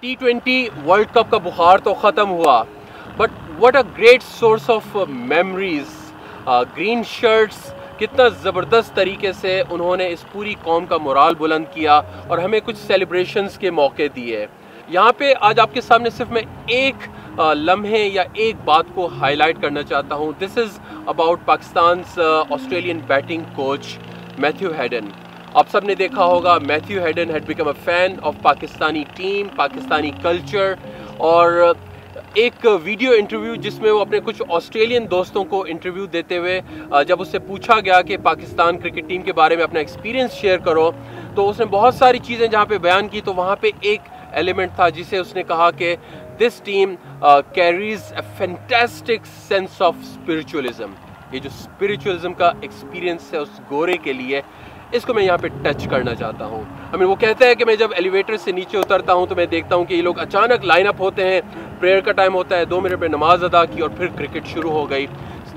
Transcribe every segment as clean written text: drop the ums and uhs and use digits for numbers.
T20 world cup का बुखार तो ख़त्म हुआ, but what a great source of memories. Green shirts कितना ज़बरदस्त तरीके से उन्होंने इस पूरी कौम का मोराल बुलंद किया और हमें कुछ सेलिब्रेशंस के मौके दिए। यहाँ पे आज आपके सामने सिर्फ मैं एक लम्हे या एक बात को हाईलाइट करना चाहता हूँ। This is about Pakistan Australian batting coach Matthew Hayden. आप सब ने देखा होगा, Matthew Hayden had become a fan of Pakistani team, Pakistani culture, और एक वीडियो इंटरव्यू जिसमें वो अपने कुछ ऑस्ट्रेलियन दोस्तों को इंटरव्यू देते हुए जब उससे पूछा गया कि पाकिस्तान क्रिकेट टीम के बारे में अपना एक्सपीरियंस शेयर करो, तो उसने बहुत सारी चीज़ें जहाँ पे बयान की, तो वहाँ पे एक एलिमेंट था जिसे उसने कहा कि this team carries a fantastic sense of spiritualism. ये जो स्पिरिचुअलिज्म का एक्सपीरियंस है उस गोरे के लिए, इसको मैं यहाँ पे टच करना चाहता हूँ। वो कहता है कि मैं जब एलिवेटर से नीचे उतरता हूँ तो मैं देखता हूँ कि ये लोग अचानक लाइन अप होते हैं, प्रेयर का टाइम होता है, 2 मिनट में नमाज अदा की और फिर क्रिकेट शुरू हो गई।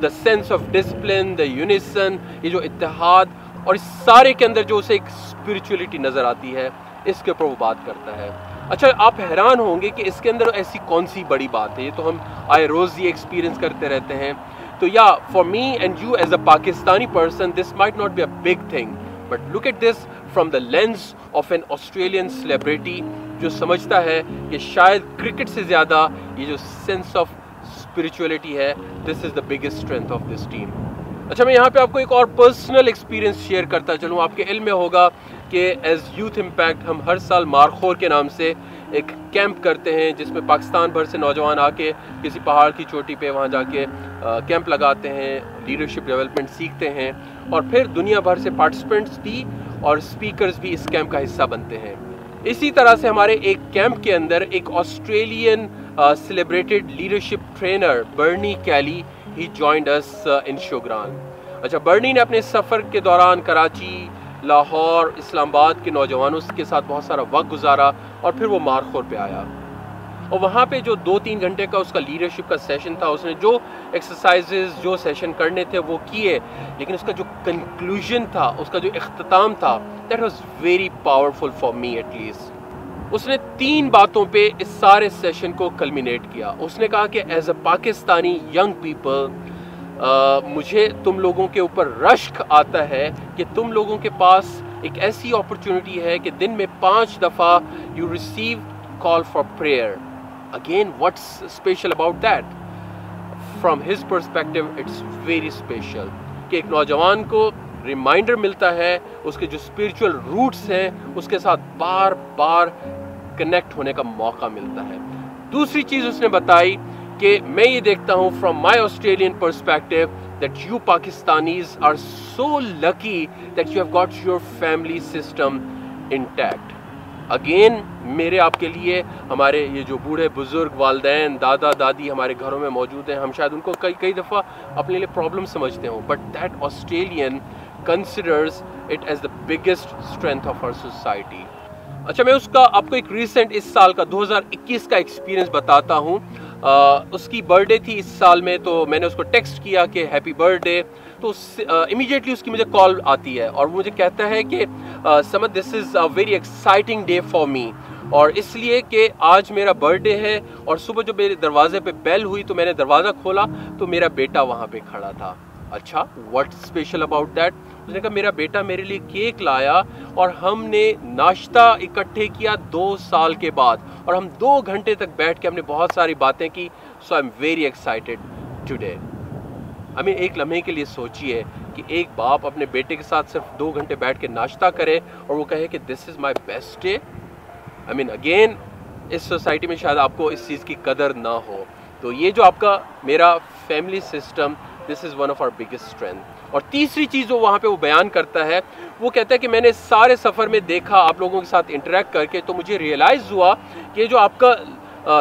The sense of discipline, the unison, ये जो इत्तेहाद और इस सारे के अंदर जो उसे एक स्पिरिचुअलिटी नज़र आती है, इसके ऊपर वो बात करता है। अच्छा, आप हैरान होंगे कि इसके अंदर ऐसी कौन सी बड़ी बात है, ये तो हम आए रोज़ ये एक्सपीरियंस करते रहते हैं। तो या for me and you as a Pakistani person this might not be a big thing, but look at this from the lens of an Australian celebrity जो समझता है कि शायद क्रिकेट से ज़्यादा ये जो सेंस ऑफ स्पिरिचुअलिटी है, this is the biggest strength of this team. अच्छा, मैं यहाँ पे आपको एक और पर्सनल एक्सपीरियंस शेयर करता चलूँ। आपके इल्म में होगा कि एज यूथ इम्पैक्ट हम हर साल मारखोर के नाम से एक कैंप करते हैं जिसमें पाकिस्तान भर से नौजवान आके किसी पहाड़ की चोटी पे वहाँ जाके कैंप लगाते हैं, लीडरशिप डेवलपमेंट सीखते हैं, और फिर दुनिया भर से पार्टिसिपेंट्स भी और स्पीकर्स भी इस कैंप का हिस्सा बनते हैं। इसी तरह से हमारे एक कैंप के अंदर एक ऑस्ट्रेलियन सेलिब्रेटेड लीडरशिप ट्रेनर बर्नी कैली ही जॉइंड अस इन शोग्रान। अच्छा, बर्नी ने अपने सफ़र के दौरान कराची, लाहौर, इस्लामाबाद के नौजवानों के साथ बहुत सारा वक्त गुजारा और फिर वो मारखोर पे आया, और वहाँ पे जो 2-3 घंटे का उसका लीडरशिप का सेशन था, उसने जो एक्सरसाइजेज जो सेशन करने थे वो किए, लेकिन उसका जो कंक्लूजन था, उसका जो इख्तिताम था, that was very powerful for me at least. उसने 3 बातों पे इस सारे सेशन को कल्मिनेट किया। उसने कहा कि as a Pakistani young people मुझे तुम लोगों के ऊपर रश्क आता है कि तुम लोगों के पास एक ऐसी अपॉर्चुनिटी है कि दिन में 5 दफ़ा you receive call for prayer. Again, what's special about that? From his perspective it's very special कि एक नौजवान को रिमाइंडर मिलता है, उसके जो स्पिरिचुअल रूट्स हैं उसके साथ बार बार कनेक्ट होने का मौका मिलता है। दूसरी चीज़ उसने बताई कि मैं ये देखता हूँ from my Australian perspective that you Pakistanis are so lucky that you have got your family system intact. Again, मेरे आपके लिए हमारे ये जो बूढ़े बुजुर्ग वालदैन, दादा दादी हमारे घरों में मौजूद हैं, हम शायद उनको कई दफ़ा अपने लिए प्रॉब्लम समझते हों, but that Australian considers it as the biggest strength of our society. अच्छा, मैं उसका आपको एक रीसेंट इस साल का 2021 का एक्सपीरियंस बताता हूँ। उसकी बर्थडे थी इस साल में, तो मैंने उसको टेक्स्ट किया कि हैप्पी बर्थडे, तो इमीडिएटली उसकी मुझे कॉल आती है और वो मुझे कहता है कि Samad this is a very exciting day for me, और इसलिए कि आज मेरा बर्थडे है, और सुबह जब मेरे दरवाजे पे बेल हुई तो मैंने दरवाज़ा खोला तो मेरा बेटा वहाँ पे खड़ा था। अच्छा, व्हाट स्पेशल अबाउट दैट? उसने कहा मेरा बेटा मेरे लिए केक लाया और हमने नाश्ता इकट्ठे किया 2 साल के बाद, और हम 2 घंटे तक बैठ के हमने बहुत सारी बातें की। So I am very excited today. एक लम्हे के लिए सोचिए कि एक बाप अपने बेटे के साथ सिर्फ 2 घंटे बैठ के नाश्ता करे और वो कहे कि this is my best day. Again, इस सोसाइटी में शायद आपको इस चीज़ की कदर ना हो। तो ये जो आपका मेरा family system, this is one of our biggest strength. और तीसरी चीज़ जो वहाँ पे वो बयान करता है, वो कहता है कि मैंने सारे सफ़र में देखा आप लोगों के साथ इंटरेक्ट करके, तो मुझे रियलाइज़ हुआ कि जो आपका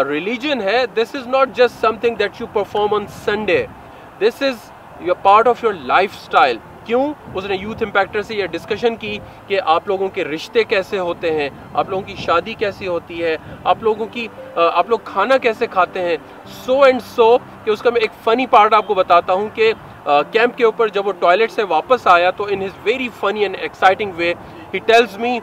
रिलीजन है, this is not just something that you perform on Sunday, this is your part of your life style. क्यों? उसने यूथ इम्पैक्टर से यह डिस्कशन की कि आप लोगों के रिश्ते कैसे होते हैं, आप लोगों की शादी कैसी होती है, आप लोग खाना कैसे खाते हैं, सो एंड सो। कि उसका मैं एक फ़नी पार्ट आपको बताता हूँ कि कैंप के ऊपर जब वो टॉयलेट से वापस आया तो in his very funny and exciting way he tells me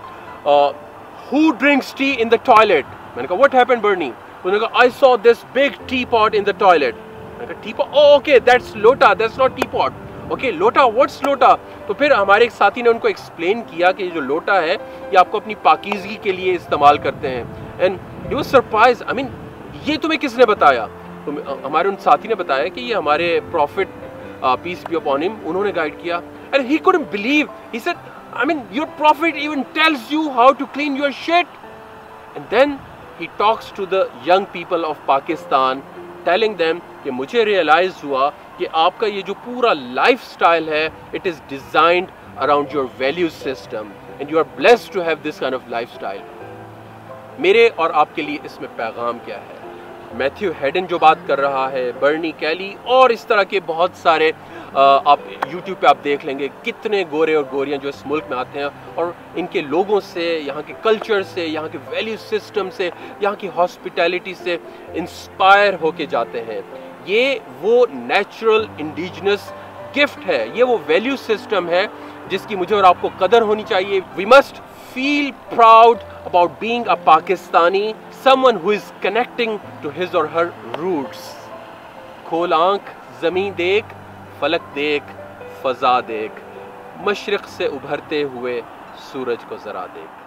who drinks T in the toilet. मैंने कहा व्हाट हैपेंड बर्नी? उन्होंने कहा I saw this big T pot in the toilet. मैंने कहा टी पॉट? ओके दैट्स लोटा, that's not T pot. Okay लोटा, what's लोटा? तो फिर हमारे एक साथी ने उनको एक्सप्लेन किया कि जो लोटा है ये आपको अपनी पाकीज़गी के लिए इस्तेमाल करते हैं। And he was surprise, I mean ये तुम्हें किसने बताया? तो हमारे उन साथी ने बताया कि ये हमारे prophet peace be upon him, उन्होंने गाइड किया। And he couldn't believe, he said I mean your prophet even tells you how to clean your shit. And then he talks to the young people of Pakistan, telling them कि मुझे realize हुआ कि आपका ये जो पूरा lifestyle है, it is designed around your value system and you are blessed to have this kind of lifestyle. मेरे और आपके लिए इसमें पैगाम क्या है? मैथ्यू हेडन जो बात कर रहा है, बर्नी कैली और इस तरह के बहुत सारे आप YouTube पे आप देख लेंगे कितने गोरे और गोरियां जो इस मुल्क में आते हैं और इनके लोगों से, यहाँ के कल्चर से, यहाँ के वैल्यू सिस्टम से, यहाँ की हॉस्पिटैलिटी से इंस्पायर होके जाते हैं। ये वो नेचुरल इंडिजिनस गिफ्ट है, ये वो वैल्यू सिस्टम है जिसकी मुझे और आपको कदर होनी चाहिए। We must feel proud about being a Pakistani, someone who is connecting to his or her roots. खोल आंख, ज़मीं देख, फलक देख, फ़ज़ा देख, मशरिक़ से उभरते हुए सूरज को ज़रा देख।